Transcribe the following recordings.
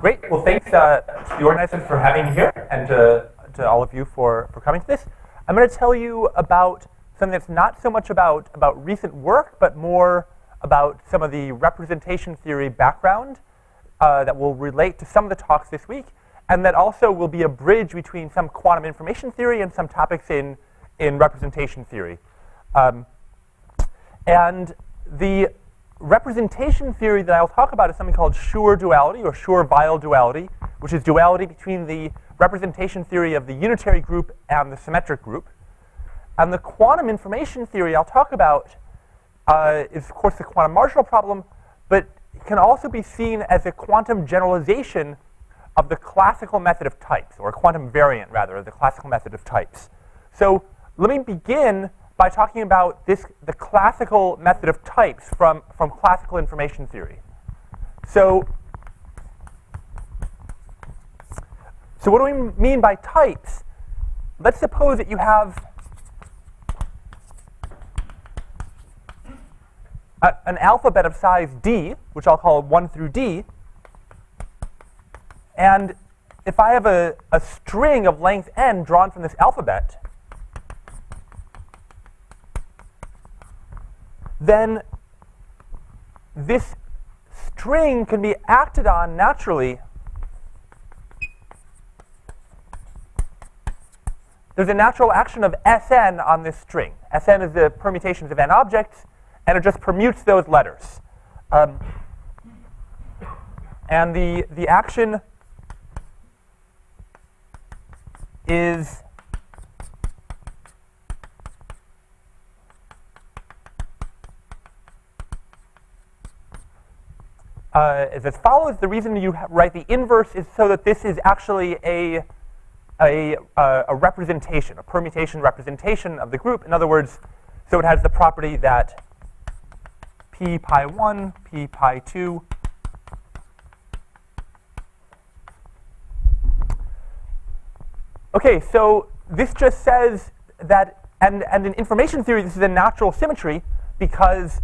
Great. Well, thanks to the organizers for having me here, and to all of you for coming to this. I'm going to tell you about something that's not so much about recent work, but more about some of the representation theory background that will relate to some of the talks this week, and that also will be a bridge between some quantum information theory and some topics in representation theory. And the representation theory that I'll talk about is something called Schur duality, or Schur-Weil duality, which is duality between the representation theory of the unitary group and the symmetric group. And the quantum information theory I'll talk about is, of course, the quantum marginal problem, but it can also be seen as a quantum generalization of the classical method of types, or a quantum variant, rather, of the classical method of types. So let me begin by talking about the classical method of types from classical information theory. So what do we mean by types? Let's suppose that you have an alphabet of size d, which I'll call 1 through d, and if I have a string of length n drawn from this alphabet, then this string can be acted on naturally. There's a natural action of Sn on this string. Sn is the permutations of n objects, and it just permutes those letters. And the action is as follows. The reason you write the inverse is so that this is actually a representation, a permutation representation of the group. In other words, so it has the property that p pi 1, p pi 2 Okay, so this just says that, and in information theory, this is a natural symmetry because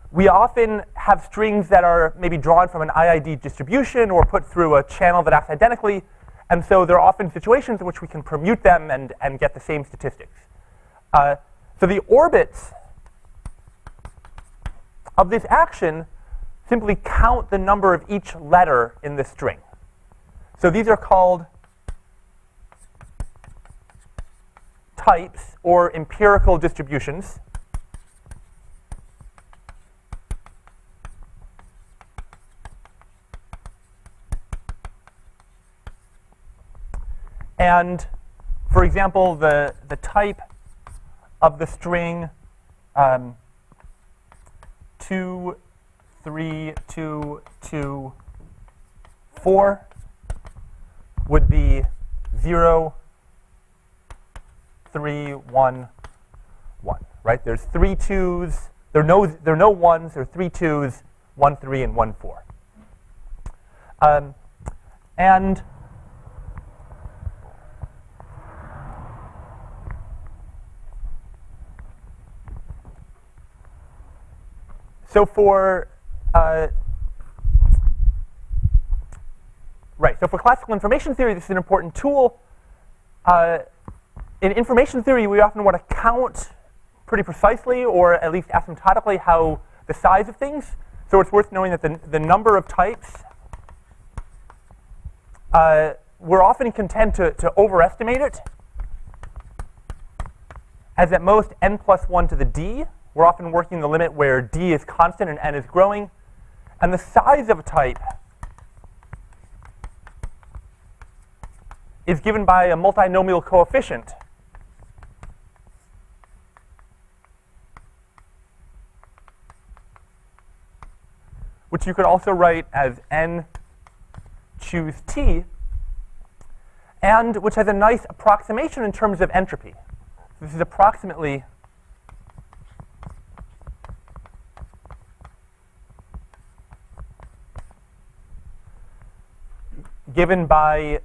we often have strings that are maybe drawn from an IID distribution or put through a channel that acts identically. And so there are often situations in which we can permute them and get the same statistics. So the orbits of this action simply count the number of each letter in the string. So these are called types or empirical distributions. And for example, the type of the string 2, 3, 2, 2, 4 would be 0, 3, 1, 1. Right? There's 3 2s. There are no 1s. There are 3 2s, 1 3, and 1 4. And so for so for classical information theory, this is an important tool. In information theory, we often want to count pretty precisely, or at least asymptotically, how the size of things. So it's worth knowing that the number of types, we're often content to overestimate it, as at most n plus 1 to the d. We're often working the limit where d is constant and n is growing. And the size of a type is given by a multinomial coefficient which you could also write as n choose t, and which has a nice approximation in terms of entropy. This is approximately given by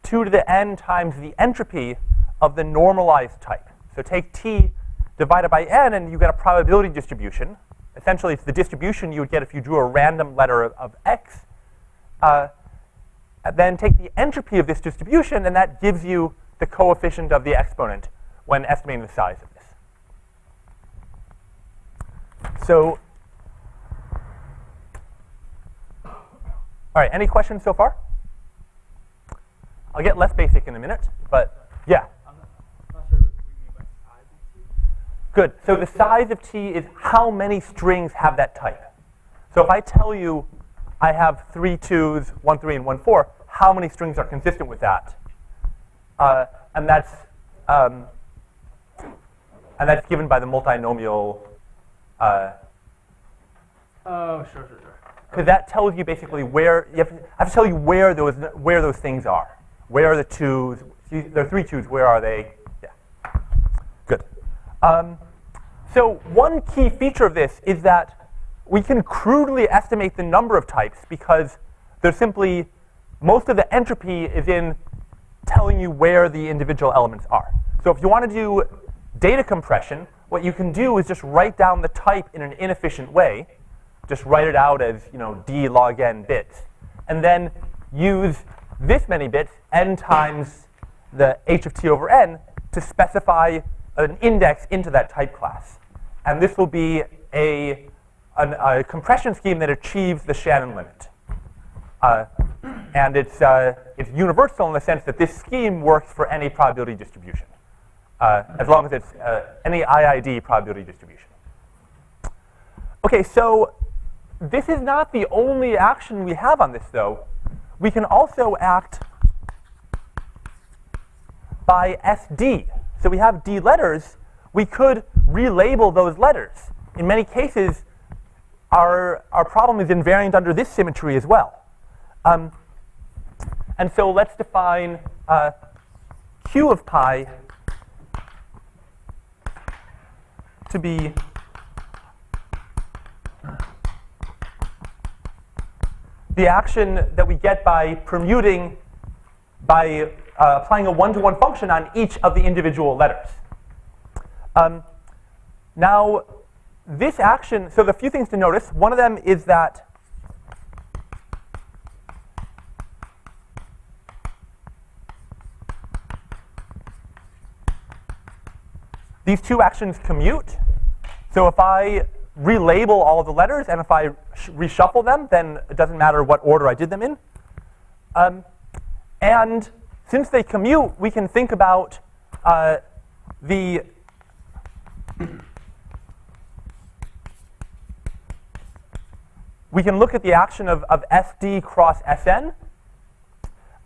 2 to the n times the entropy of the normalized type. So take t divided by n, and you get a probability distribution. Essentially, it's the distribution you would get if you drew a random letter of x. and then take the entropy of this distribution, and that gives you the coefficient of the exponent when estimating the size of this. So, all right, any questions so far? I'll get less basic in a minute, but yeah. I'm not sure what we mean by size of T. Good. So the size of T is how many strings have that type. So if I tell you I have 3 2s, 1 3, and 1 4, how many strings are consistent with that? And that's given by the multinomial. Oh, sure. Because that tells you basically where I have to tell you where those things are. Where are the 2s? There are 3 2s. Where are they? Yeah. Good. So one key feature of this is that we can crudely estimate the number of types because there's simply most of the entropy is in telling you where the individual elements are. So if you want to do data compression, what you can do is just write down the type in an inefficient way. Just write it out as d log n bits, and then use this many bits, n times the h of t over n, to specify an index into that type class. And this will be a compression scheme that achieves the Shannon limit. And it's universal in the sense that this scheme works for any probability distribution, as long as it's any IID probability distribution. OK, so this is not the only action we have on this, though. We can also act by SD. So we have D letters. We could relabel those letters. In many cases, our problem is invariant under this symmetry as well. And so let's define Q of pi to be the action that we get by permuting, by applying a one-to-one function on each of the individual letters. Now, this action, so the few things to notice. One of them is that these two actions commute. So if I relabel all of the letters and if I reshuffle them, then it doesn't matter what order I did them in. And since they commute, we can think about we can look at the action of SD cross SN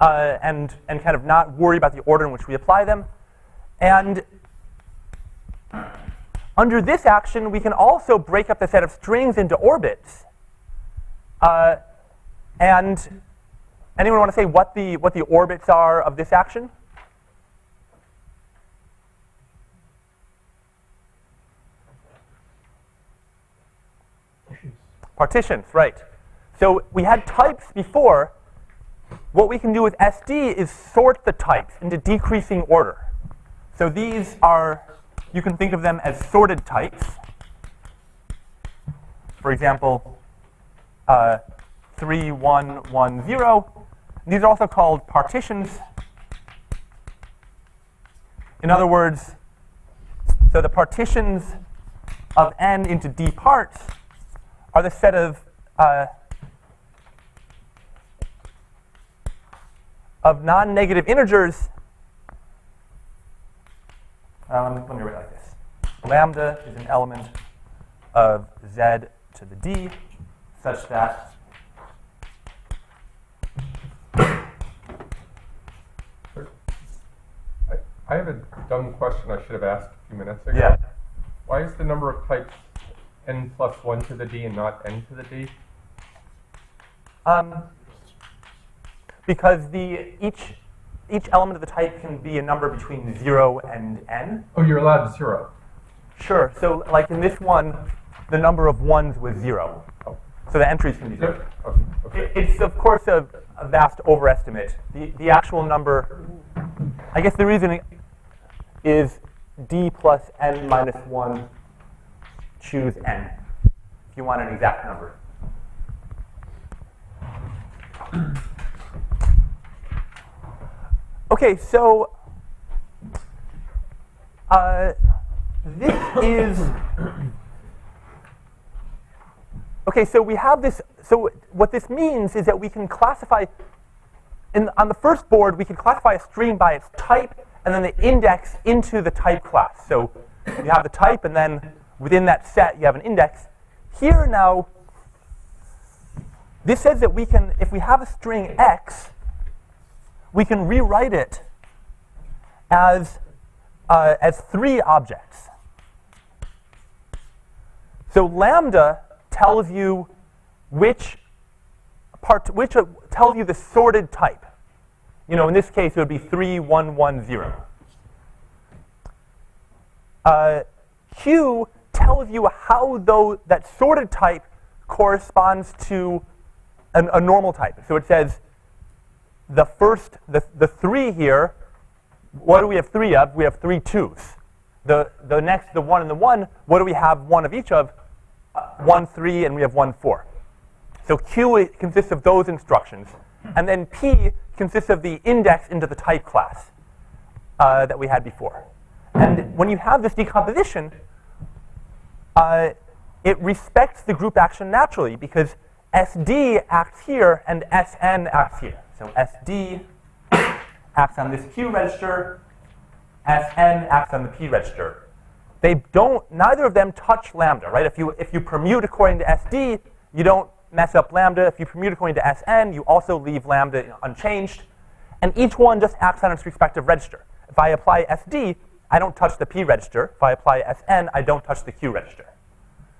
and kind of not worry about the order in which we apply them. And under this action, we can also break up the set of strings into orbits. And anyone want to say what the orbits are of this action? Partitions, right. So we had types before. What we can do with SD is sort the types into decreasing order. So these are, you can think of them as sorted types. For example, 3, 1, 1, 0. These are also called partitions. In other words, so the partitions of n into d parts are the set of non-negative integers. Let me write it like this. Lambda is an element of z to the d such that I have a dumb question I should have asked a few minutes ago. Yeah. Why is the number of types n plus 1 to the d and not n to the d? Because each element of the type can be a number between 0 and n. Oh, you're allowed 0. Sure. So like in this one, the number of ones was 0. Oh. So the entries can be 0. Okay. It's, of course, a vast overestimate. The actual number, I guess the reason is d plus n minus 1, choose n, if you want an exact number. Okay, so this is, okay, so we have this, so what this means is that we can classify, on the first board, we can classify a string by its type and then the index into the type class. So you have the type, and then within that set, you have an index. Here now, this says that we can, if we have a string x, we can rewrite it as 3 objects. So lambda tells you tells you the sorted type. You know, in this case, it would be 3, 1, 1, 0. Q tells you how that sorted type corresponds to a normal type. So it says the 3 here, what do we have 3 of? We have 3 2s. The next, the 1 and the 1, what do we have 1 of each of? 1, 3, and we have 1, 4. So Q consists of those instructions. And then P consists of the index into the type class that we had before. And when you have this decomposition, it respects the group action naturally, because SD acts here and SN acts here. So SD acts on this Q register, SN acts on the P register. Neither of them touch lambda, right? If you permute according to SD, you don't mess up lambda. If you permute according to SN, you also leave lambda unchanged. And each one just acts on its respective register. If I apply SD, I don't touch the P register. If I apply SN, I don't touch the Q register.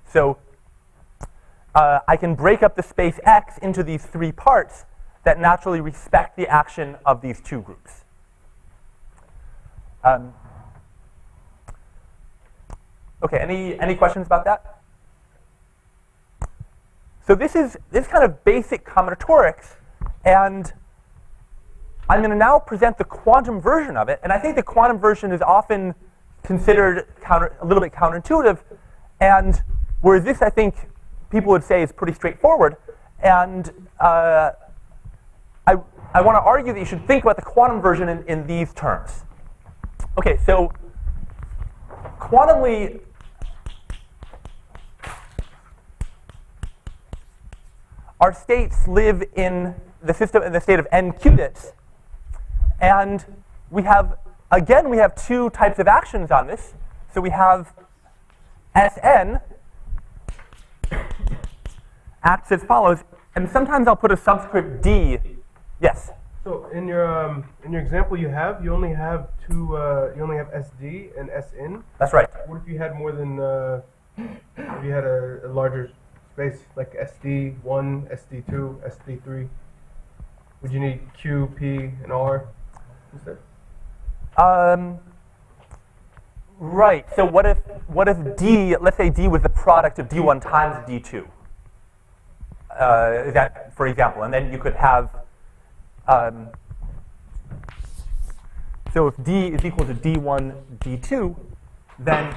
So I can break up the space X into these 3 parts that naturally respect the action of these 2 groups. Okay, any questions about that? So this is kind of basic combinatorics, and I'm going to now present the quantum version of it. And I think the quantum version is often considered a little bit counterintuitive, and whereas this, I think, people would say is pretty straightforward. And I want to argue that you should think about the quantum version in these terms. Okay, so quantumly, our states live in the system in the state of n qubits. And we have 2 types of actions on this. So we have Sn acts as follows. And sometimes I'll put a subscript D. Yes? So in your example you only have SD and Sn. That's right. What if you had more than if you had a larger space like SD1, SD2, SD3? Would you need Q, P, and R instead? Right. So what if D? Let's say D was the product of D1 times D2. Is that, for example, and then you could have. So if D is equal to D1, D2, then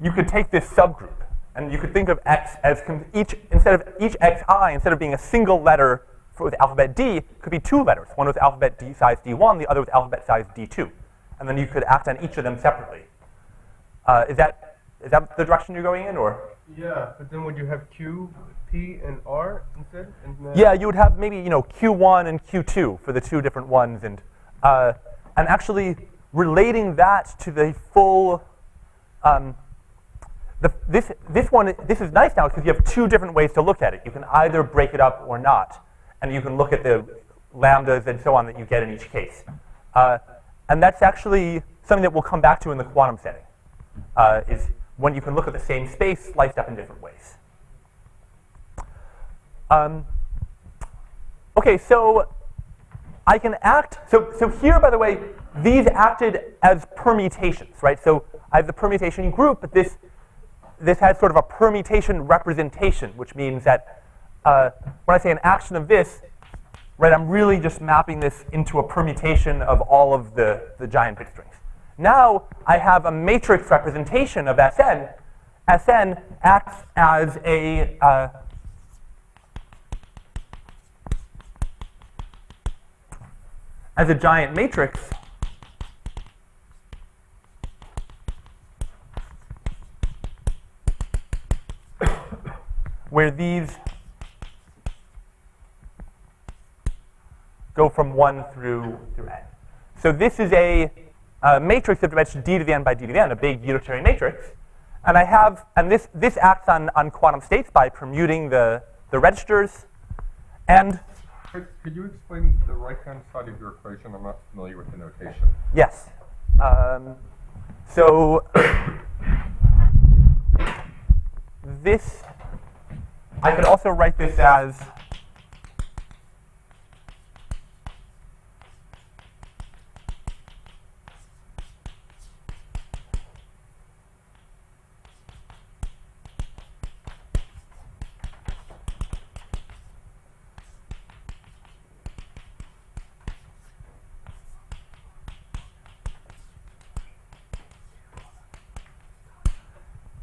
you could take this subgroup, and you could think of X as instead of each Xi, instead of being a single letter with alphabet D, could be 2 letters. One with alphabet D size D1, the other with alphabet size D2. And then you could act on each of them separately. Is that the direction you're going in, or? Yeah, but then would you have Q, P, and R instead? Yeah, you would have maybe Q1 and Q2 for the 2 different ones, and actually relating that to the full. This is nice now because you have 2 different ways to look at it. You can either break it up or not, and you can look at the lambdas and so on that you get in each case. And that's actually something that we'll come back to in the quantum setting, is when you can look at the same space sliced up in different ways. Okay, so I can act. So here, by the way, these acted as permutations, right? So I have the permutation group, but this has sort of a permutation representation, which means that when I say an action of this, right, I'm really just mapping this into a permutation of all of the giant bit strings. Now I have a matrix representation of Sn. Sn acts as a as a giant matrix where these go from 1 through n. So this is a matrix of dimension d to the n by d to the n, a big unitary matrix. And I have, and this acts on quantum states by permuting the registers. And Could you explain the right-hand side of your equation? I'm not familiar with the notation. yes. So this, I could also write this as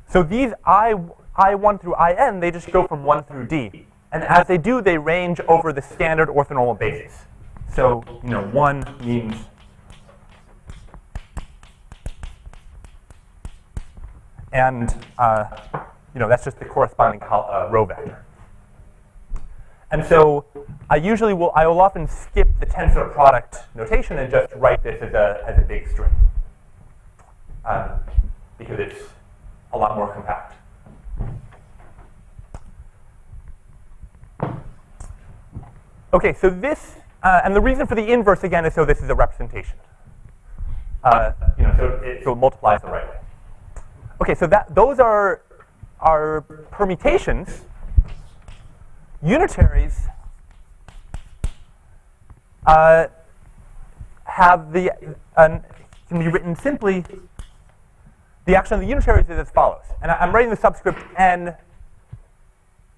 so these I1 through In, they just go from 1 through D. And as they do, they range over the standard orthonormal basis. So, 1 means and that's just the corresponding row vector. And so I will often skip the tensor product notation and just write this as a big string because it's a lot more compact. Okay, so this, and the reason for the inverse again is so this is a representation. So it multiplies the right way. Okay, so those are permutations. Unitaries have can be written simply. The action of the unitaries is as follows, and I'm writing the subscript n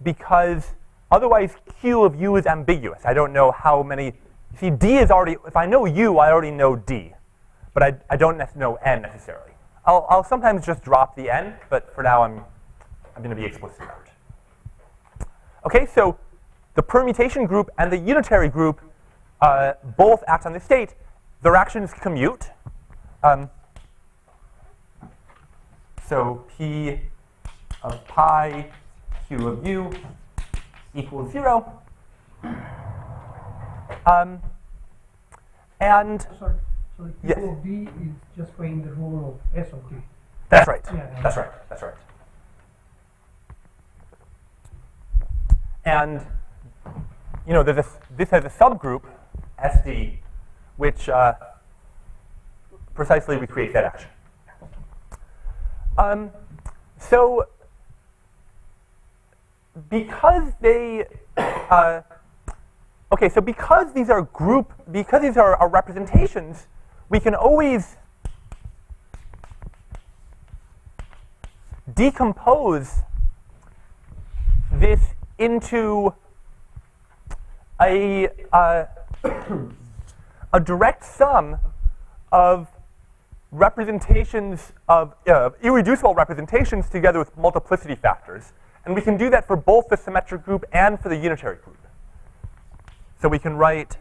because otherwise Q of U is ambiguous. I don't know how many. See, D is already. If I know U, I already know D, but I don't know n necessarily. I'll sometimes just drop the n, but for now I'm going to be explicit about it. Okay, so the permutation group and the unitary group both act on the state. Their actions commute. So P of pi Q of U equals 0. And Sorry. So the yes. Q of D is just playing the role of S of D. That's right. Yeah. That's right. That's right. And this has a subgroup SD, which precisely recreates that action. So because they so because these are representations, we can always decompose this into a direct sum of representations of irreducible representations together with multiplicity factors. And we can do that for both the symmetric group and for the unitary group. So we can write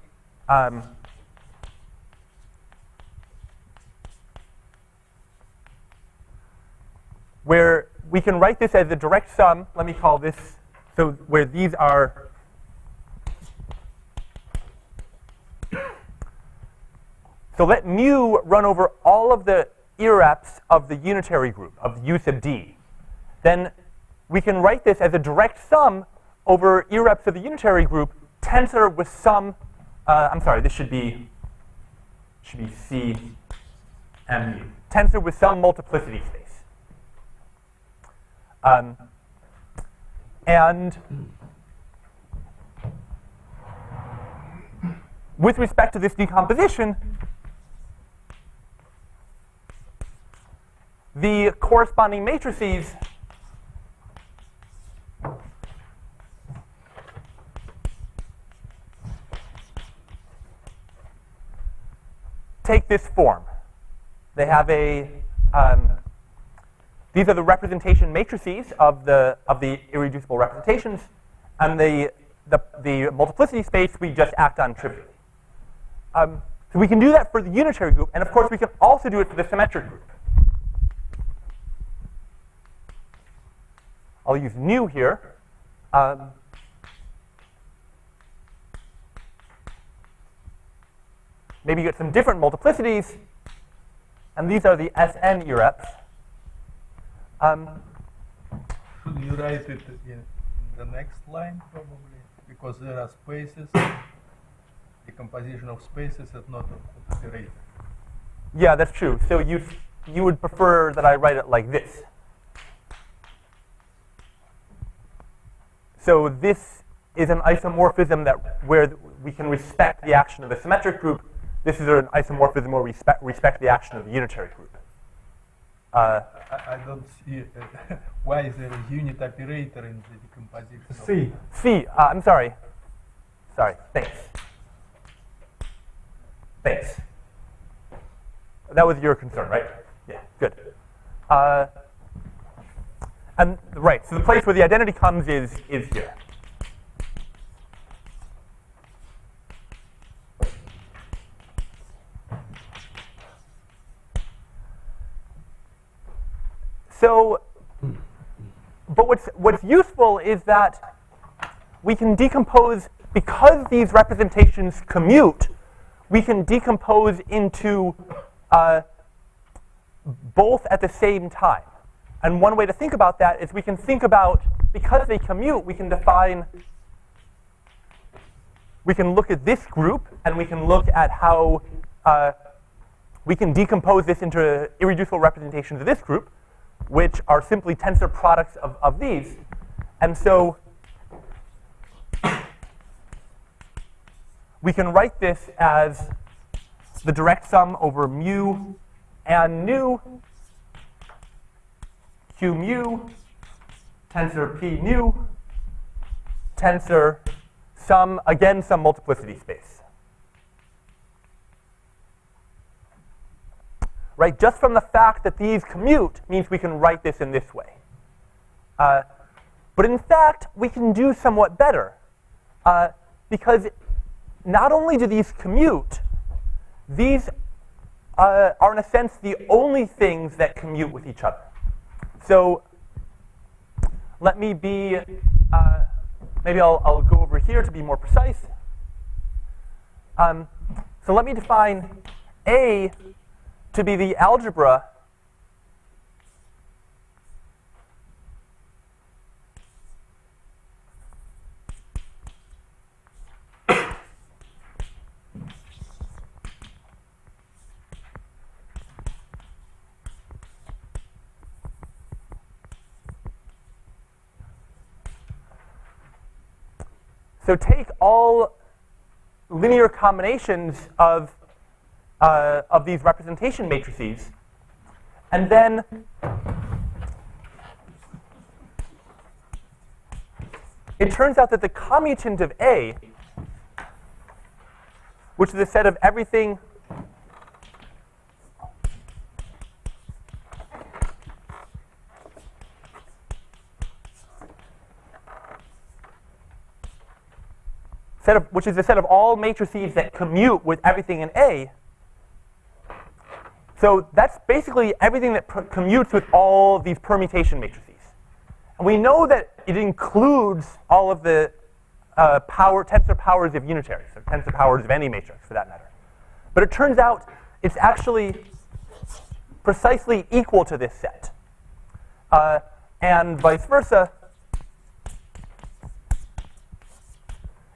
where we can write this as a direct sum. Let me call this, so where these are so let mu run over all of the irreps of the unitary group of U sub D. Then we can write this as a direct sum over irreps of the unitary group tensor with some, I'm sorry, this should be C M mu. Tensor with some multiplicity space. And with respect to this decomposition, the corresponding matrices take this form. They have these are the representation matrices of the irreducible representations, and the multiplicity space we just act on trivially. So we can do that for the unitary group, and of course we can also do it for the symmetric group. I'll use nu here. Maybe you get some different multiplicities, and these are the Sn irreps. Should you write it in the next line, probably? Because there are spaces, decomposition of spaces is not an operator. Yeah, that's true. So you would prefer that I write it like this. So this is an isomorphism where we can respect the action of the symmetric group. This is an isomorphism where we respect the action of the unitary group. I don't see why is there a unit operator in the decomposition. C. I'm sorry. Sorry, thanks. Thanks. That was your concern, right? Yeah, good. And right, so the place where the identity comes is here. So, but what's useful is that we can decompose, because these representations commute, we can decompose into both at the same time. And one way to think about that is we can think about, because they commute, we can look at this group, and we can look at how we can decompose this into irreducible representations of this group, which are simply tensor products of these. And so we can write this as the direct sum over mu and nu q mu tensor p nu tensor some, again, some multiplicity space. Right, just from the fact that these commute means we can write this in this way. But in fact, we can do somewhat better. Because not only do these commute, these are in a sense the only things that commute with each other. So let me be, maybe I'll go over here to be more precise. So let me define A to be the algebra so take all linear combinations of these representation matrices, and then it turns out that the commutant of A, which is a set of everything which is a set of all matrices that commute with everything in A. So that's basically everything that commutes with all these permutation matrices. And we know that it includes all of the tensor powers of unitaries, or tensor powers of any matrix for that matter. But it turns out it's actually precisely equal to this set. And vice versa.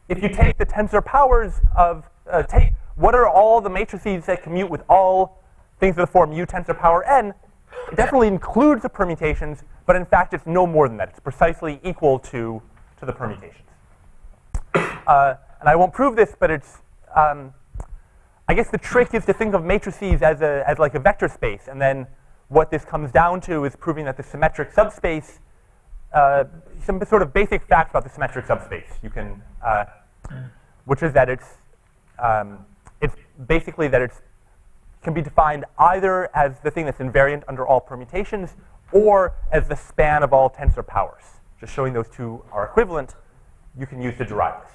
If you take the tensor powers of, what are all the matrices that commute with all things of the form u tensor power n, it definitely includes the permutations, but in fact it's no more than that. It's precisely equal to the permutations. And I won't prove this, but it's, I guess the trick is to think of matrices as like a vector space, and then what this comes down to is proving that the symmetric subspace, some sort of basic facts about the symmetric subspace. You can, which is that it's basically that it can be defined either as the thing that's invariant under all permutations, or as the span of all tensor powers. Just showing those two are equivalent, you can use to derive this.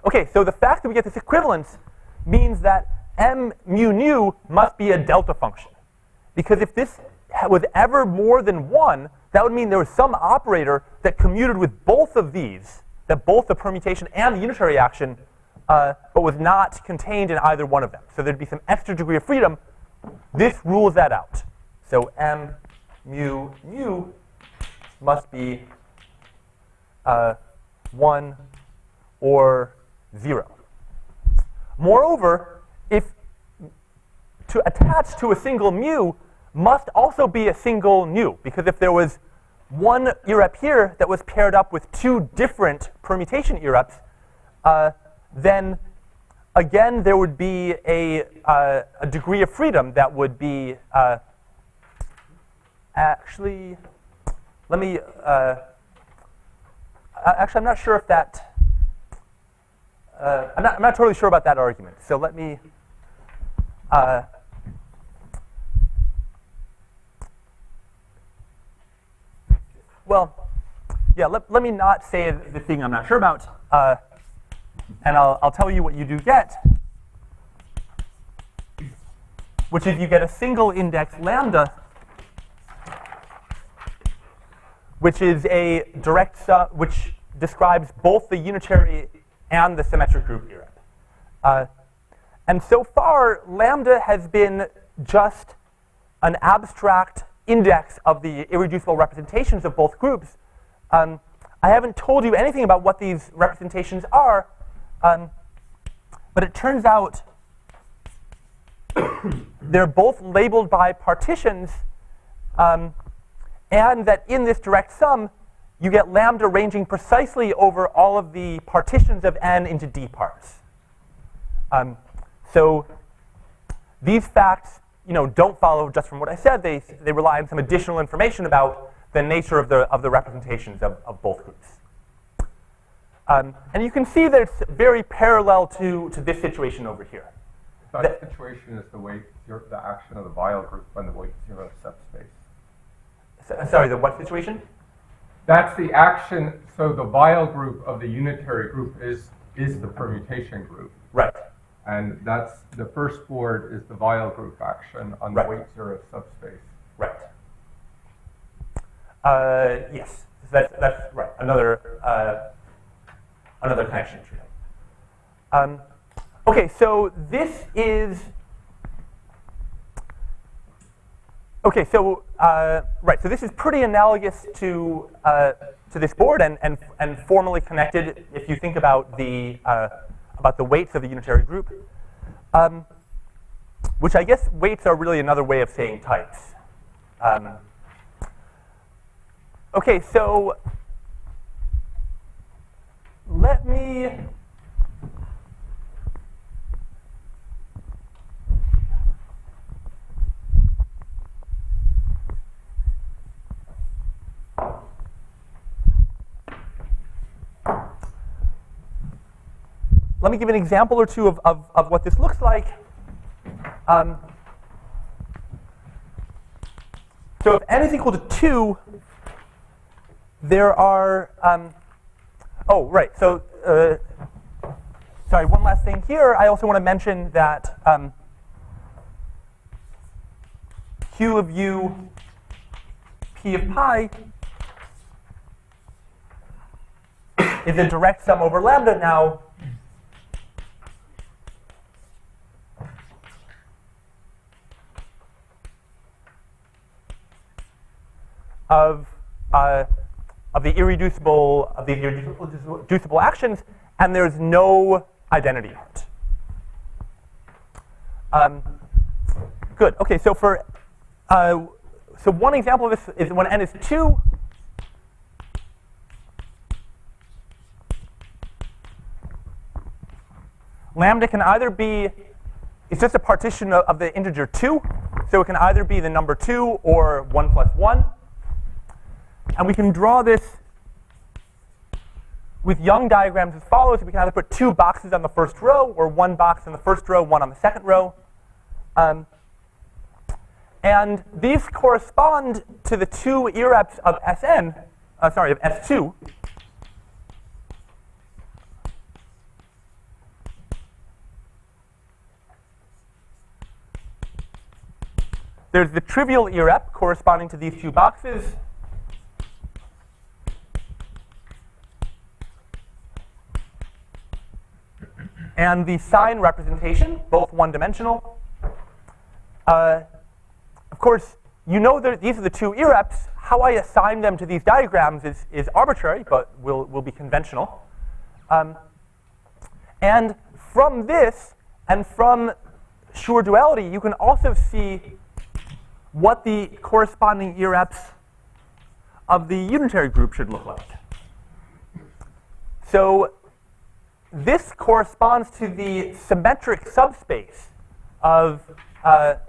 Okay, so the fact that we get this equivalence means that m mu nu must be a delta function. Because if this was ever more than 1, that would mean there was some operator that commuted with both of these, that both the permutation and the unitary action, but was not contained in either one of them. So there'd be some extra degree of freedom. This rules that out. So m mu nu must be 1 or 0. Moreover, if to attach to a single mu must also be a single nu, because if there was one irrep here that was paired up with 2 different permutation irreps, then again there would be a degree of freedom that would be actually, let me, actually I'm not sure if that, I'm not totally sure about that argument. So let me, well, yeah, let me not say the thing I'm not sure about, and I'll tell you what you do get, which is you get a single index lambda, which is a direct sum, which describes both the unitary and the symmetric group irrep. And so far, lambda has been just an abstract index of the irreducible representations of both groups. I haven't told you anything about what these representations are, but it turns out they're both labeled by partitions, and that in this direct sum, you get lambda ranging precisely over all of the partitions of n into d parts. So these facts, don't follow just from what I said. They rely on some additional information about the nature of the representations of both groups. And you can see that it's very parallel to this situation over here. That situation is the action of the Weyl group on the weight 0 subspace. Sorry, the what situation? That's the action. So the Weyl group of the unitary group is the permutation group. Right. And that's the first board is the Weyl group action on the Right. weight 0 subspace. Right. Yes, that's right. Another connection tree. Okay, so this is okay. So right. So this is pretty analogous to this board and formally connected. If you think about the weights of the unitary group, which I guess weights are really another way of saying types. Okay, so let me give an example or two of what this looks like. So if n is equal to 2, there are, oh, right, so, sorry, one last thing here. I also want to mention that Q of u, P of pi is a direct sum over lambda now of the irreducible actions, and there's no identity out. Good. Okay. So for so one example of this is when n is 2. Lambda can either be, it's just a partition of the integer 2, so it can either be the number 2 or 1 plus 1. And we can draw this with Young diagrams as follows. We can either put 2 boxes on the first row, or 1 box on the first row, 1 on the second row. And these correspond to the 2 irreps of Sn, of S2. there's the trivial irrep corresponding to these two boxes. And the sign representation, both one-dimensional. Of course, you know that these are the two irreps. How I assign them to these diagrams is arbitrary, but will be conventional. And from this, and from Schur duality, you can also see what the corresponding irreps of the unitary group should look like. So this corresponds to the symmetric subspace of, so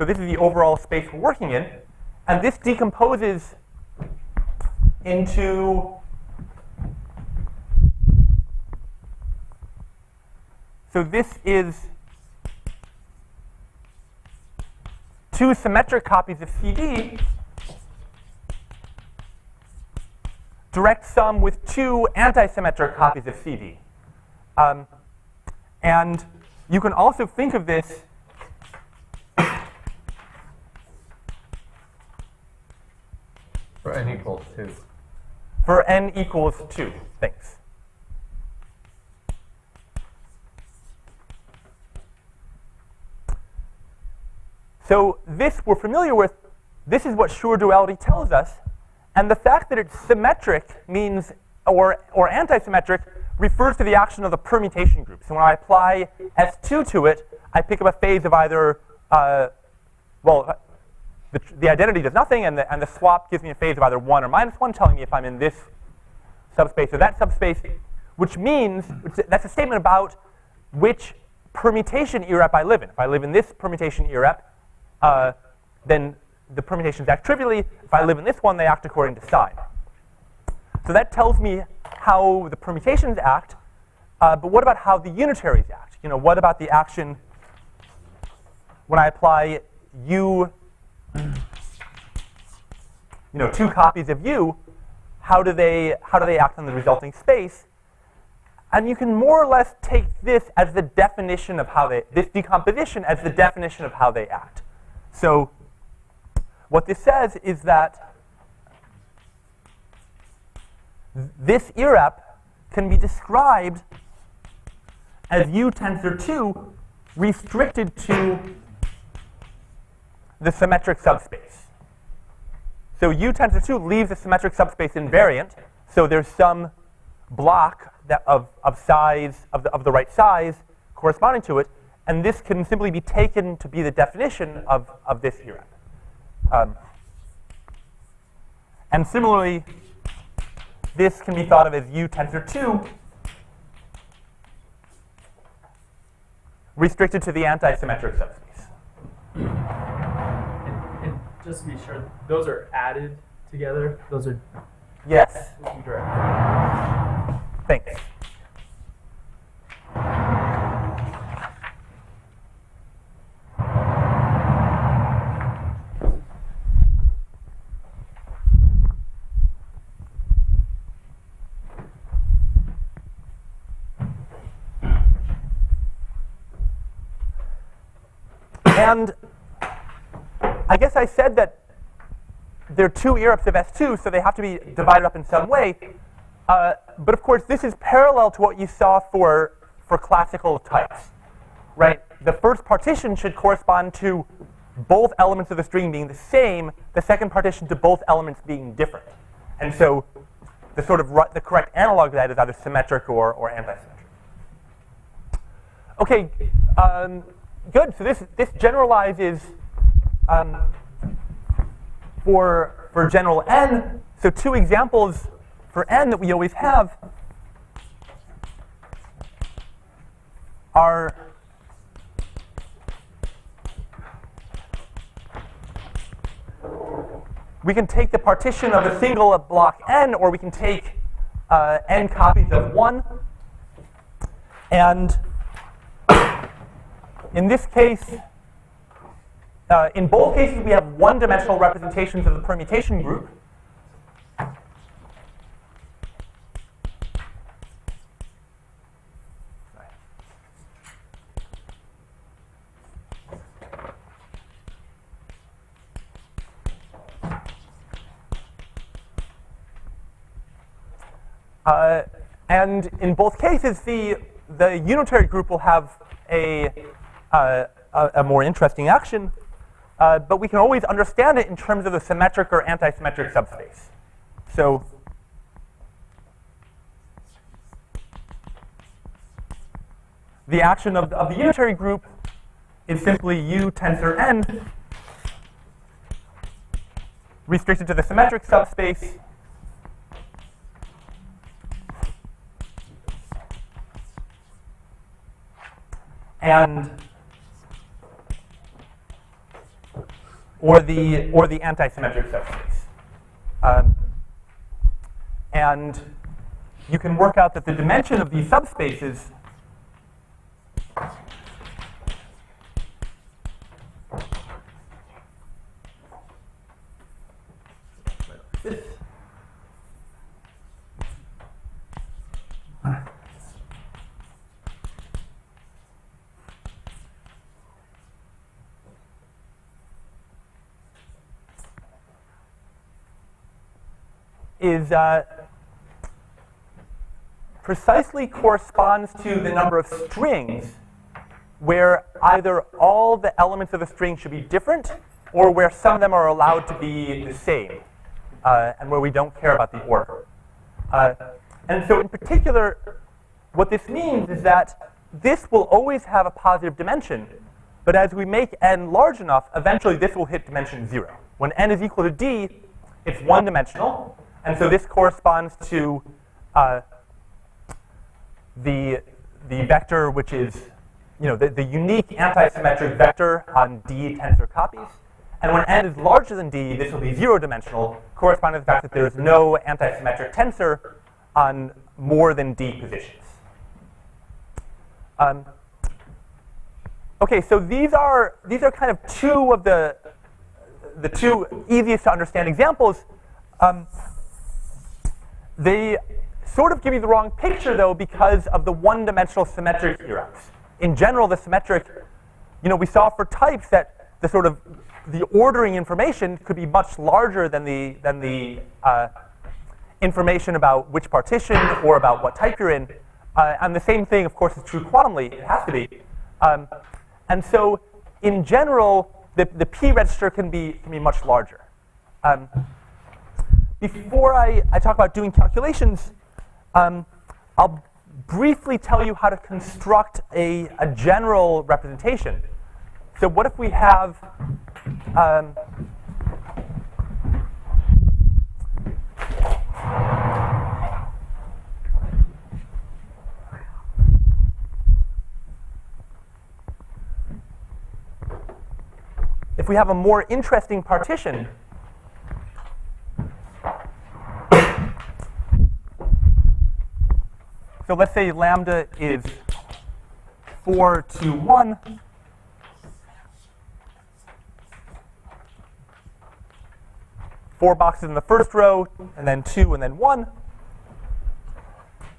this is the overall space we're working in, and this decomposes into, so this is two symmetric copies of CD direct sum with two anti-symmetric copies of CD. And you can also think of this For n equals 2. for n equals 2. Thanks. So this we're familiar with. This is what Schur duality tells us. And the fact that it's symmetric means, or anti-symmetric, refers to the action of the permutation group. So when I apply S2 to it, I pick up a phase of either, well, the identity does nothing, and the swap gives me a phase of either 1 or -1, telling me if I'm in this subspace or that subspace, which means, that's a statement about which permutation irrep I live in. If I live in this permutation irrep, then the permutations act trivially. If I live in this one, they act according to sign. So that tells me how the permutations act, but what about how the unitaries act? You know, what about the action when I apply U, you know, two copies of U, how do they act on the resulting space? And you can more or less take this as the definition of how this decomposition as the definition of how they act. So what this says is that this irrep can be described as U tensor 2 restricted to the symmetric subspace. So U tensor 2 leaves the symmetric subspace invariant, so there's some block that of size, of the right size corresponding to it, and this can simply be taken to be the definition of this irrep. And similarly, this can be thought of as U tensor 2 restricted to the anti-symmetric subspace. And just to be sure, those are added together? Those are Yes. direct. Thanks. And I guess I said that there are two irreps of S2, so they have to be divided up in some way. But of course, this is parallel to what you saw for classical types, right? The first partition should correspond to both elements of the string being the same, the second partition to both elements being different. And so the sort of the correct analog to that is either symmetric or anti-symmetric. Okay, good. So this generalizes for general n. So two examples for n that we always have are we can take the partition of a single block n, or we can take n copies of 1. And in this case, in both cases, we have one-dimensional representations of the permutation group. And in both cases, the unitary group will have a more interesting action, but we can always understand it in terms of the symmetric or anti-symmetric subspace. So the action of the unitary group is simply U tensor n restricted to the symmetric subspace and or the anti-symmetric subspace. And you can work out that the dimension of these subspaces is precisely corresponds to the number of strings where either all the elements of a string should be different or where some of them are allowed to be the same, and where we don't care about the order. And so in particular, what this means is that this will always have a positive dimension, but as we make n large enough, eventually this will hit dimension 0. When n is equal to d, it's one-dimensional, and so this corresponds to the vector which is, the unique anti-symmetric vector on d tensor copies. And when n is larger than d, this will be zero-dimensional, corresponding to the fact that there is no anti-symmetric tensor on more than d positions. Okay, so these are kind of two of the two easiest to understand examples. They sort of give you the wrong picture, though, because of the one-dimensional symmetric theorems. In general, the symmetric, we saw for types that the ordering information could be much larger than the information about which partition or about what type you're in. And the same thing, of course, is true quantumly. It has to be. And so, in general, the p register can be much larger. Before I talk about doing calculations, I'll briefly tell you how to construct a general representation. So what if we have a more interesting partition? So let's say lambda is 4, 2, 1. Four boxes in the first row, and then 2, and then 1.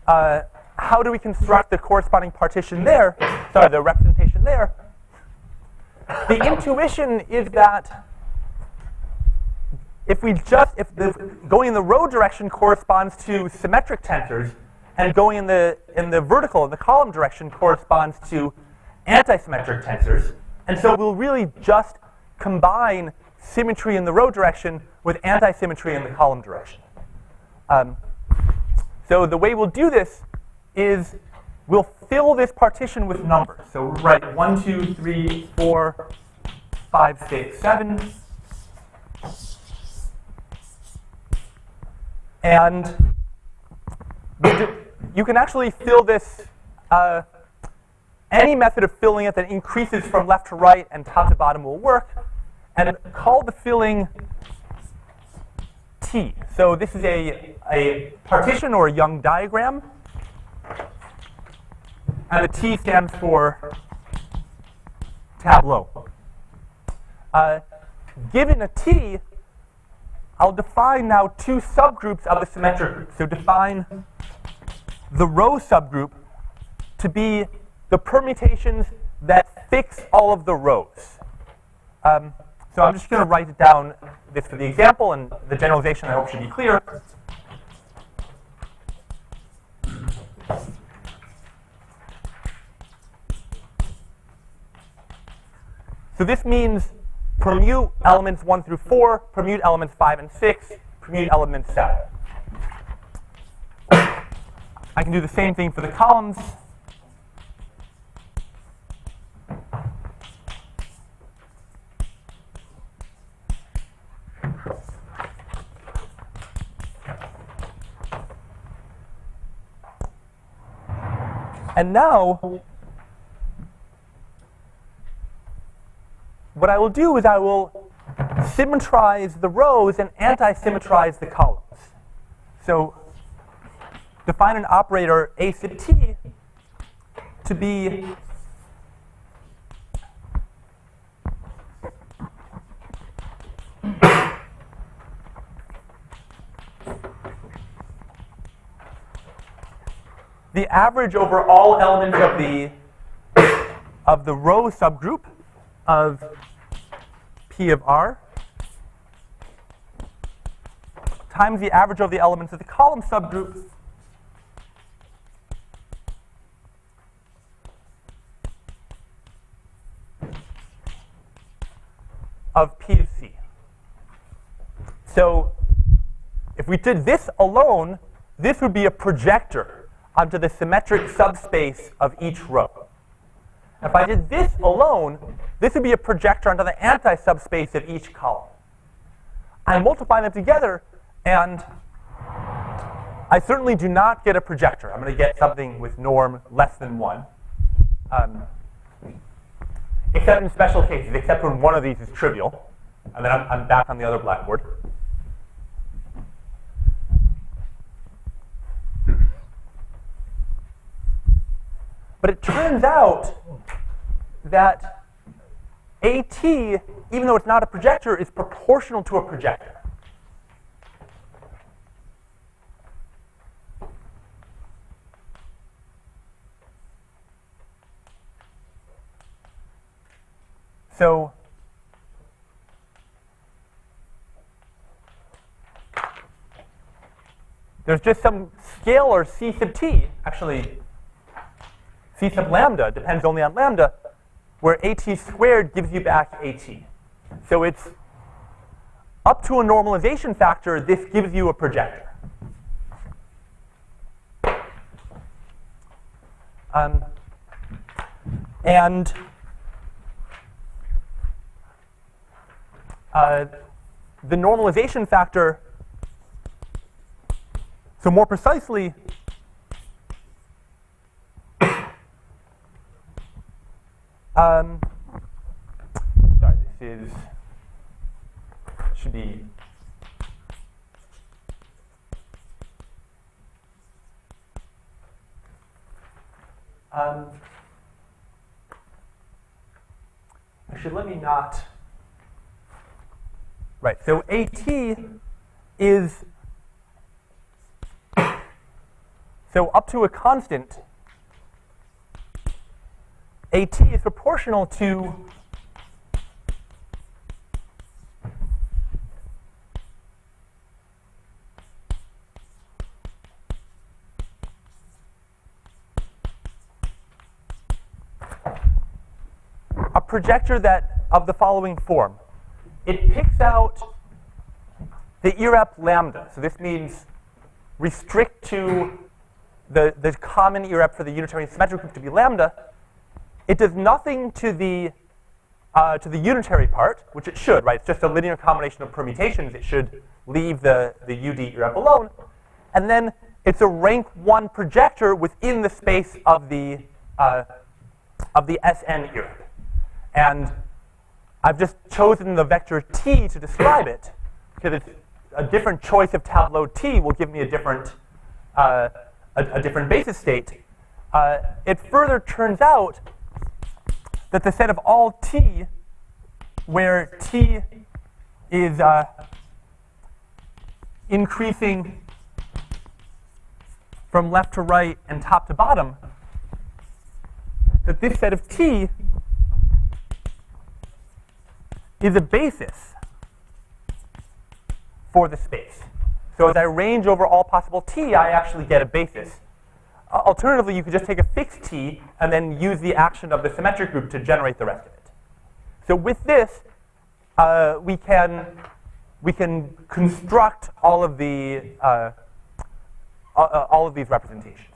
How do we construct the corresponding partition there? Sorry, the representation there. The intuition is that if going in the row direction corresponds to symmetric tensors, and going in the vertical, in the column direction, corresponds to anti-symmetric tensors. And so we'll really just combine symmetry in the row direction with anti-symmetry in the column direction. So the way we'll do this is we'll fill this partition with numbers. So we'll write 1, 2, 3, 4, 5, 6, 7. And you can actually fill this, any method of filling it that increases from left to right and top to bottom will work, and call the filling T. So this is a partition or a Young diagram, and the T stands for tableau. Given a T, I'll define now two subgroups of the symmetric group. So define the row subgroup to be the permutations that fix all of the rows. So I'm just going to write it down this for the example, and the generalization I hope should be clear. So this means permute elements 1 through 4, permute elements 5 and 6, permute elements 7. I can do the same thing for the columns. And now, what I will do is I will symmetrize the rows and anti-symmetrize the columns. So define an operator A sub t to be the average over all elements of the row subgroup of P of R times the average of the elements of the column subgroup of P of C. So if we did this alone, this would be a projector onto the symmetric subspace of each row. If I did this alone, this would be a projector onto the anti-subspace of each column. I multiply them together, and I certainly do not get a projector. I'm going to get something with norm less than 1. Except in special cases, except when one of these is trivial. And then I'm back on the other blackboard. But it turns out that AT, even though it's not a projector, is proportional to a projector. So there's just some scalar C sub t, actually C sub lambda depends only on lambda, where AT squared gives you back AT. So it's up to a normalization factor, this gives you a projector. And the normalization factor, so more precisely, sorry, this should be actually, let me not. Right, so AT is, so up to a constant, AT is proportional to a projector that of the following form. It picks out the irrep lambda. So this means restrict to the common irrep for the unitary symmetric group to be lambda. It does nothing to the unitary part, which it should, right? It's just a linear combination of permutations. It should leave the UD irrep alone. And then it's a rank 1 projector within the space of the SN irrep. And I've just chosen the vector t to describe it, because it's a different choice of tableau t will give me a different basis state. It further turns out that the set of all t, where t is increasing from left to right and top to bottom, that this set of t is a basis for the space. So as I range over all possible t, I actually get a basis. Alternatively, you could just take a fixed t and then use the action of the symmetric group to generate the rest of it. So with this, we can construct all of these representations.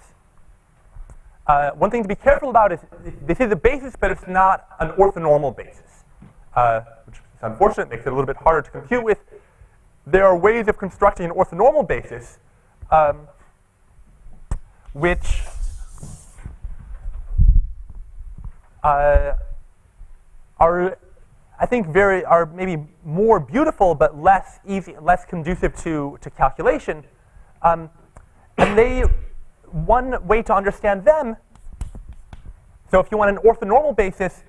One thing to be careful about is this is a basis, but it's not an orthonormal basis, which is unfortunate, makes it a little bit harder to compute with. There are ways of constructing an orthonormal basis which are, I think, are maybe more beautiful but less easy, less conducive to calculation. And one way to understand them, so if you want an orthonormal basis,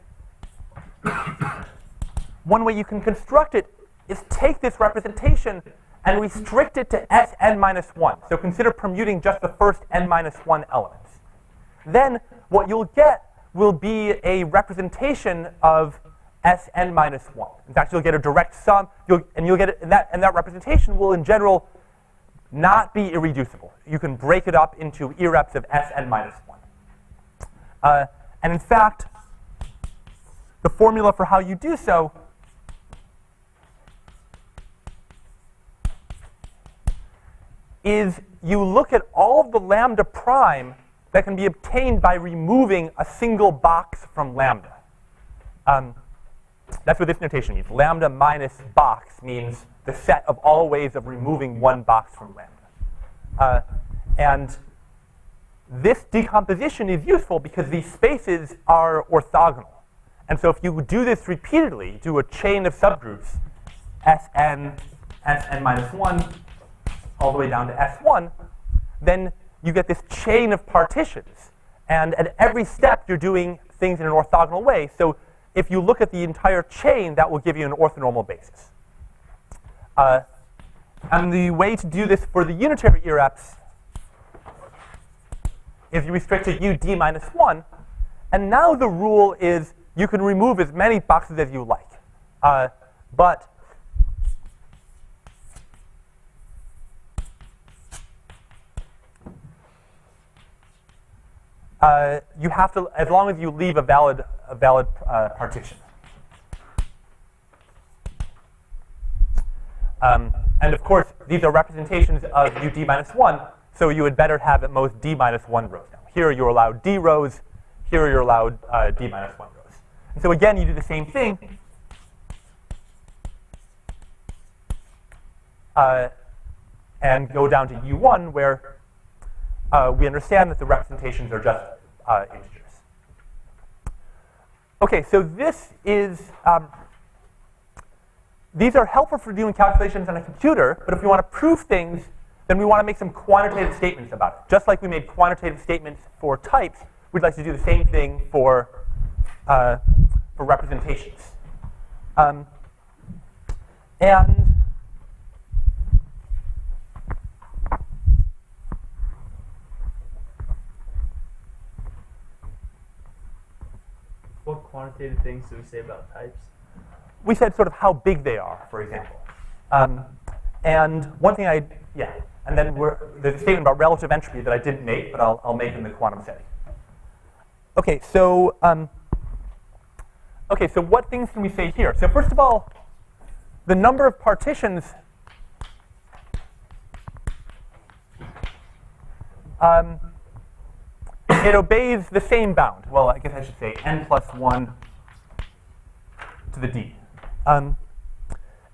one way you can construct it is take this representation and restrict it to Sn minus 1. So consider permuting just the first n minus 1 elements. Then what you'll get will be a representation of Sn minus 1. In fact, you'll get a direct sum, and that representation will, in general, not be irreducible. You can break it up into irreps of Sn minus 1. And in fact, the formula for how you do so is you look at all of the lambda prime that can be obtained by removing a single box from lambda. That's what this notation means. Lambda minus box means the set of all ways of removing one box from lambda. And this decomposition is useful because these spaces are orthogonal. And so if you do this repeatedly, do a chain of subgroups, Sn minus 1, all the way down to S1, then you get this chain of partitions. And at every step, you're doing things in an orthogonal way. So if you look at the entire chain, that will give you an orthonormal basis. And the way to do this for the unitary irreps is you restrict to ud minus 1. And now the rule is you can remove as many boxes as you like. But you have to, as long as you leave a valid partition. And of course, these are representations of ud minus 1, so you would better have at most d minus 1 rows now. Here you're allowed d rows, here you're allowed d minus 1 rows. And so again, you do the same thing. And go down to u1, where we understand that the representations are just integers. Okay, so this is, these are helpful for doing calculations on a computer, but if we want to prove things, then we want to make some quantitative statements about it. Just like we made quantitative statements for types, we'd like to do the same thing for representations. And What quantitative things do we say about types? we said sort of how big they are, for example. And one thing and then there's a statement about relative entropy that I didn't make, but I'll make in the quantum setting. Okay, so so what things can we say here? So first of all, the number of partitions it obeys the same bound. Well, I guess I should say n plus 1 to the d.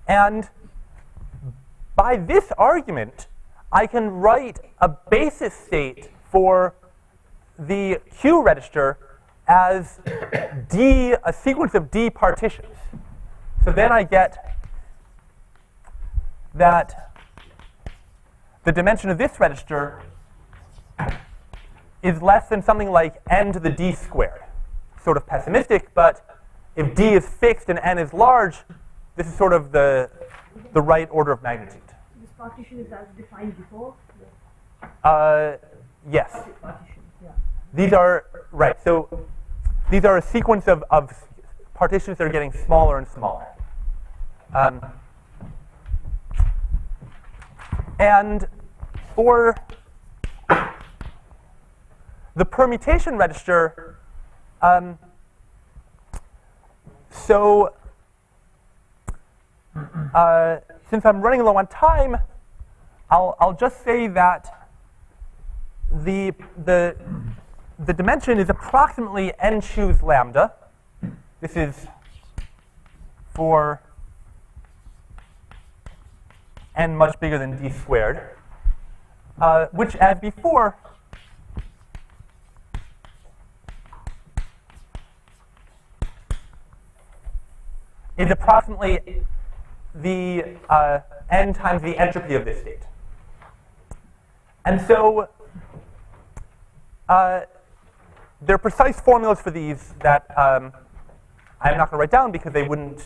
And by this argument, I can write a basis state for the Q register as d, a sequence of d partitions. So then I get that the dimension of this register is less than something like n to the d squared. Sort of pessimistic, but if d is fixed and n is large, this is sort of the right order of magnitude. This partition is as defined before? Yes. Partition, yeah. These are, right, so these are a sequence of partitions that are getting smaller and smaller. And for the permutation register, So since I'm running low on time, I'll just say that the dimension is approximately n choose lambda. This is for n much bigger than d squared, which, as before, is approximately the n times the entropy of this state. And so there are precise formulas for these that I'm not going to write down because they wouldn't,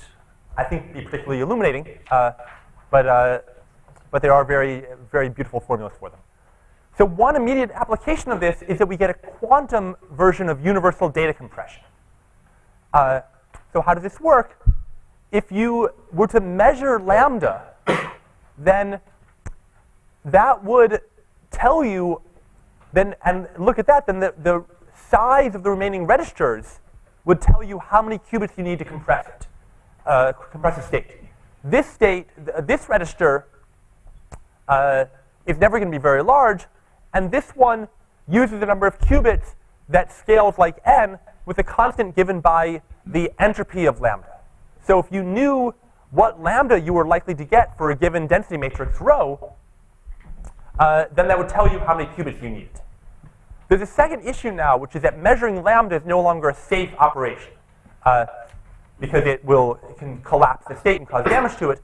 I think, be particularly illuminating, but there are very, very beautiful formulas for them. So one immediate application of this is that we get a quantum version of universal data compression. So how does this work? If you were to measure lambda, then that would tell you, and look at that, then the size of the remaining registers would tell you how many qubits you need to compress it, compress a state. This state, this register, is never going to be very large, and this one uses a number of qubits that scales like n with a constant given by the entropy of lambda. So if you knew what lambda you were likely to get for a given density matrix rho, then that would tell you how many qubits you need. There's a second issue now, which is that measuring lambda is no longer a safe operation, because it can collapse the state and cause damage to it.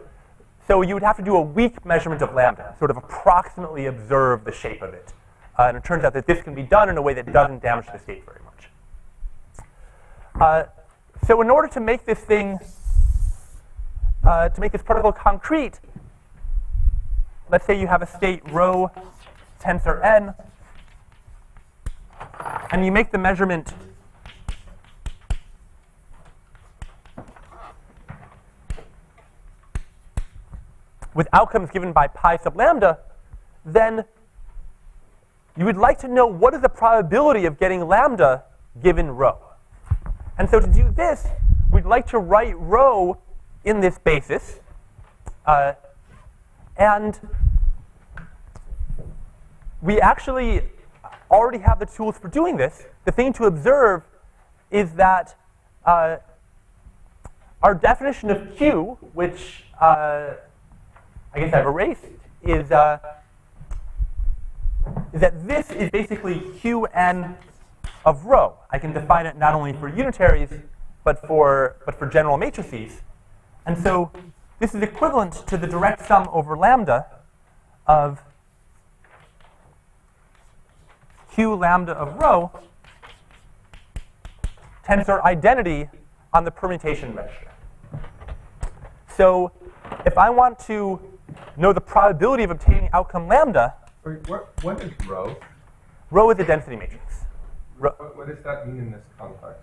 So you would have to do a weak measurement of lambda, sort of approximately observe the shape of it. And it turns out that this can be done in a way that doesn't damage the state very much. So in order to make this thing, to make this particle concrete, let's say you have a state rho tensor n, and you make the measurement with outcomes given by pi sub lambda, then you would like to know what is the probability of getting lambda given rho. And so to do this, we'd like to write rho in this basis. And we actually already have the tools for doing this. The thing to observe is that our definition of Q, which I guess I've erased, is that this is basically Qn of rho. I can define it not only for unitaries, but for general matrices. And so this is equivalent to the direct sum over lambda of Q lambda of rho tensor identity on the permutation register. So if I want to know the probability of obtaining outcome lambda, Wait, what is rho? rho is a density matrix. What does that mean in this context?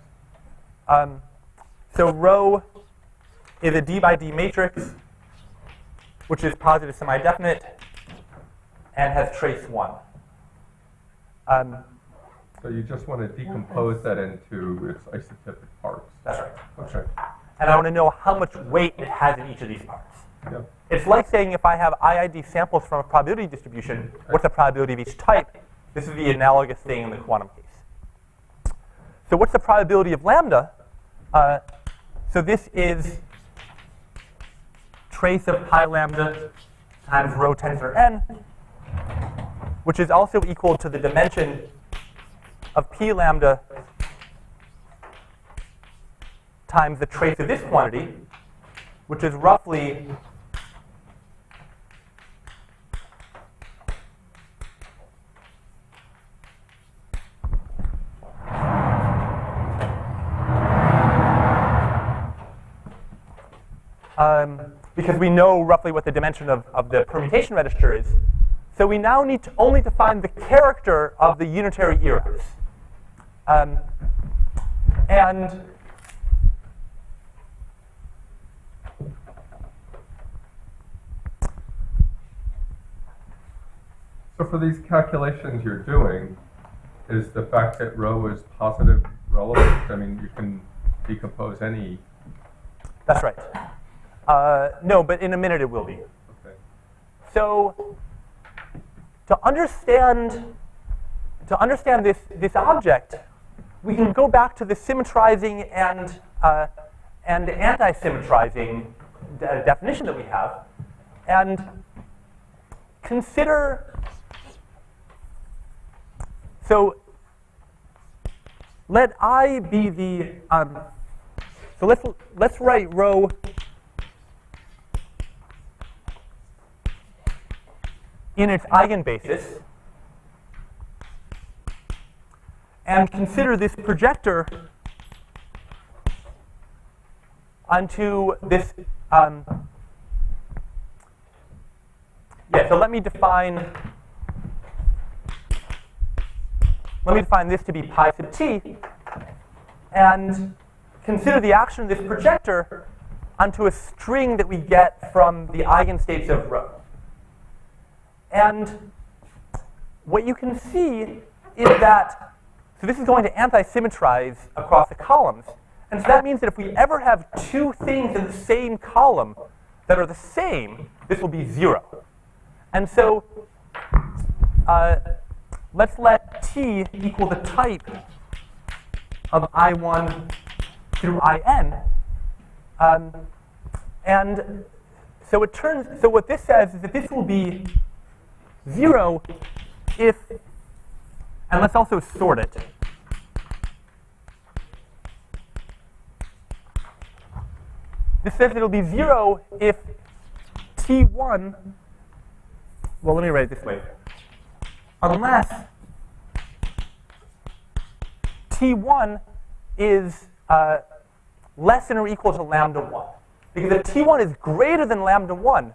So rho is a d by d matrix, which is positive semi-definite and has trace 1. So you just want to decompose that into its isotypic parts. That's right. Okay. And I want to know how much weight it has in each of these parts. Yep. It's like saying if I have IID samples from a probability distribution, what's the probability of each type? This is the analogous thing in the quantum case. So what's the probability of lambda? So this is trace of pi lambda times rho tensor n, which is also equal to the dimension of p lambda times the trace of this quantity, which is roughly because we know roughly what the dimension of the permutation register is. So we now need to only to find the character of the unitary eras. And so for these calculations you're doing, is the fact that rho is positive relevant? I mean, you can decompose any That's right. No, but in a minute it will be. Okay. So to understand this object, we can go back to the symmetrizing and anti-symmetrizing definition that we have, and consider. So let I be the. So let's write rho in its eigenbasis, and consider this projector onto this. So let me define this to be pi sub t, and consider the action of this projector onto a string that we get from the eigenstates of rho. And what you can see is that, so this is going to anti-symmetrize across the columns. And so that means that if we ever have two things in the same column that are the same, this will be 0. And so let's let T equal the type of I1 through IN. And so what this says is that this will be 0 if, and let's also sort it. This says it'll be 0 if T1, well, let me write it this way, unless T1 is less than or equal to lambda 1. Because if T1 is greater than lambda 1,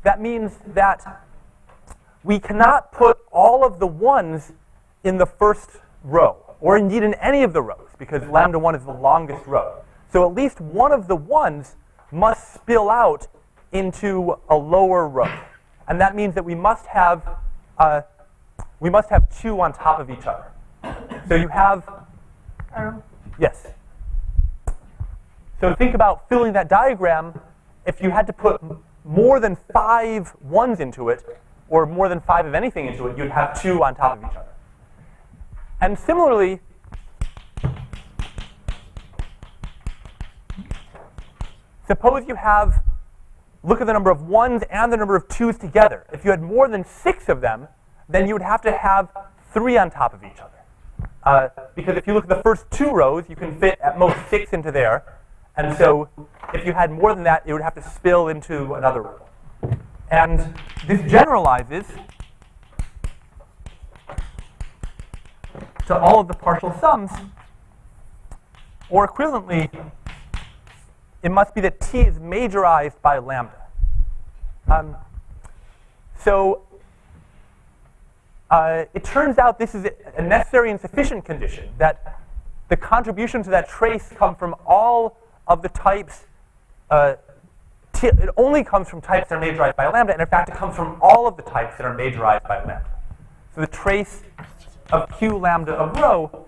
that means that we cannot put all of the 1s in the first row, or indeed in any of the rows, because lambda 1 is the longest row. So at least one of the 1s must spill out into a lower row. And that means that we must have 2 on top of each other. So you have, Aram, yes. So think about filling that diagram. If you had to put more than 5 1s into it, or more than 5 of anything into it, you'd have 2 on top of each other. And similarly, suppose you have, look at the number of 1s and the number of 2s together. If you had more than 6 of them, then you would have to have 3 on top of each other. Because if you look at the first 2 rows, you can fit at most 6 into there. And so if you had more than that, it would have to spill into another row. And this generalizes to all of the partial sums, or equivalently, it must be that T is majorized by lambda. It turns out this is a necessary and sufficient condition, that the contribution to that trace come from all of the types. It only comes from types that are majorized by lambda, and in fact, it comes from all of the types that are majorized by lambda. So the trace of Q lambda of rho,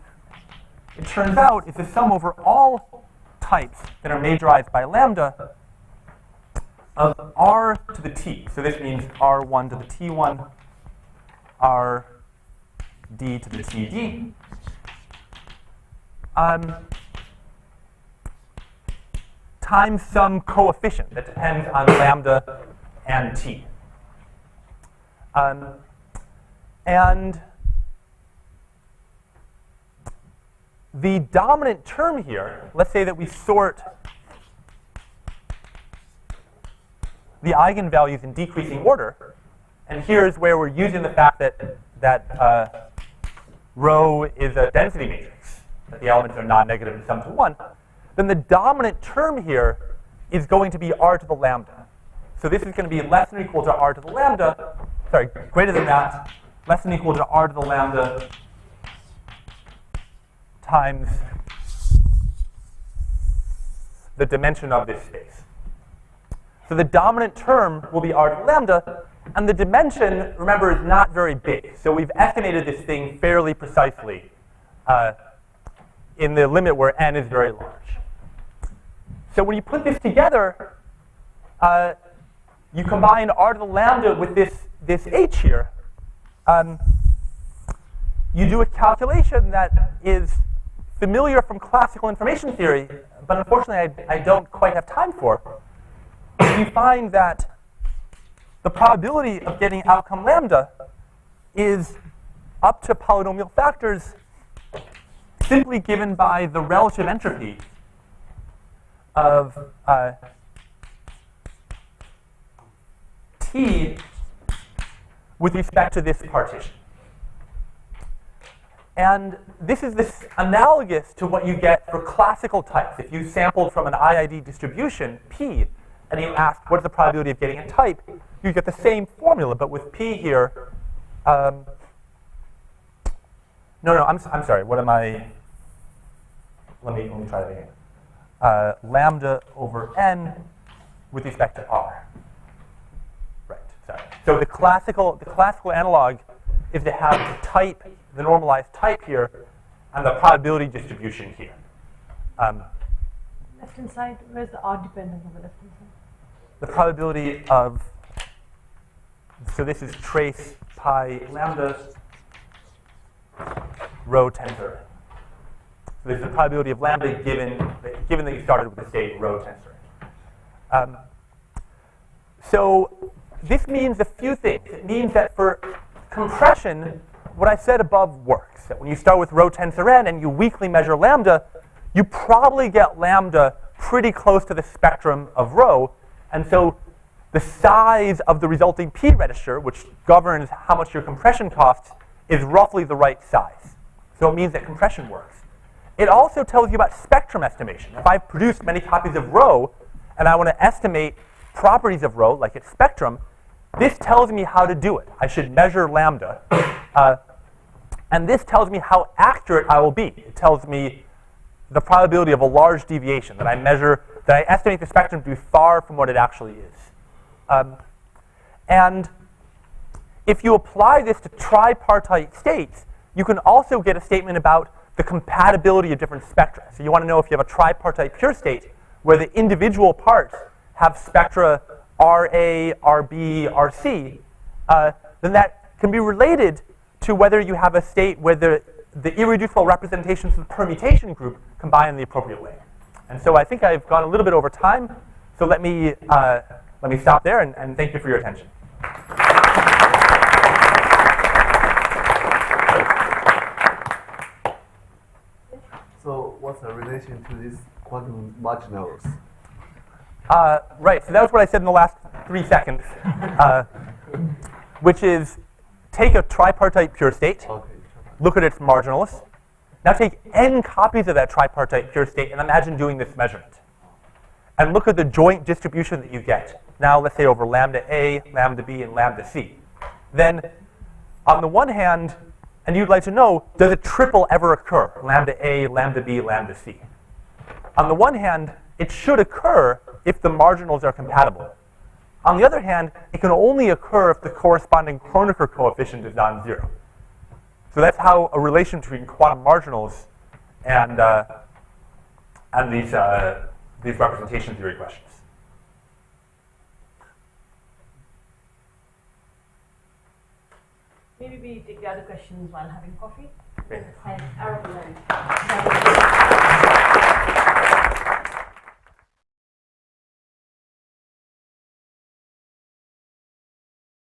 it turns out, is the sum over all types that are majorized by lambda of R to the T. So this means R1 to the T1, RD to the TD. Times some coefficient that depends on lambda and T. And the dominant term here, let's say that we sort the eigenvalues in decreasing order, and here's where we're using the fact that rho is a density matrix, that the elements are non-negative and sum to 1, then the dominant term here is going to be r to the lambda. So this is going to be less than or equal to r to the lambda, sorry, greater than that, less than or equal to r to the lambda times the dimension of this space. So the dominant term will be r to the lambda, and the dimension, remember, is not very big. So we've estimated this thing fairly precisely in the limit where n is very large. So when you put this together, you combine r to the lambda with this h here. You do a calculation that is familiar from classical information theory, but unfortunately I don't quite have time for. You find that the probability of getting outcome lambda is up to polynomial factors simply given by the relative entropy of T with respect to this partition. And this is analogous to what you get for classical types. If you sampled from an IID distribution, P, and you asked what's the probability of getting a type, you get the same formula, but with P here. I'm sorry. What am I? Let me try that again. Lambda over n with respect to r. Right. Sorry. So the classical analog is to have the type, the normalized type here, and the probability distribution here. Left-hand side, where's the r dependent on the left-hand side? The probability of, so this is trace pi lambda rho tensor. So there's the probability of lambda given that you started with the state rho tensor. So this means a few things. It means that for compression, what I said above works. That when you start with rho tensor n and you weakly measure lambda, you probably get lambda pretty close to the spectrum of rho. And so the size of the resulting p register, which governs how much your compression costs, is roughly the right size. So it means that compression works. It also tells you about spectrum estimation. If I've produced many copies of rho, and I want to estimate properties of rho, like its spectrum, this tells me how to do it. I should measure lambda. And this tells me how accurate I will be. It tells me the probability of a large deviation, that I estimate the spectrum to be far from what it actually is. And if you apply this to tripartite states, you can also get a statement about the compatibility of different spectra. So you want to know if you have a tripartite pure state where the individual parts have spectra RA, RB, RC, then that can be related to whether you have a state where the irreducible representations of the permutation group combine in the appropriate way. And so I think I've gone a little bit over time, so let me stop there and thank you for your attention. So what's the relation to these quantum marginals? Right, so that was what I said in the last 3 seconds, which is take a tripartite pure state, look at its marginals. Now take n copies of that tripartite pure state and imagine doing this measurement. And look at the joint distribution that you get. Now let's say over lambda A, lambda B, and lambda C. Then on the one hand, and you'd like to know, does a triple ever occur? Lambda A, lambda B, lambda C. On the one hand, it should occur if the marginals are compatible. On the other hand, it can only occur if the corresponding Kronecker coefficient is non-zero. So that's how a relation between quantum marginals and these representation theory questions. Maybe we take the other questions while having coffee. Okay. And Aram will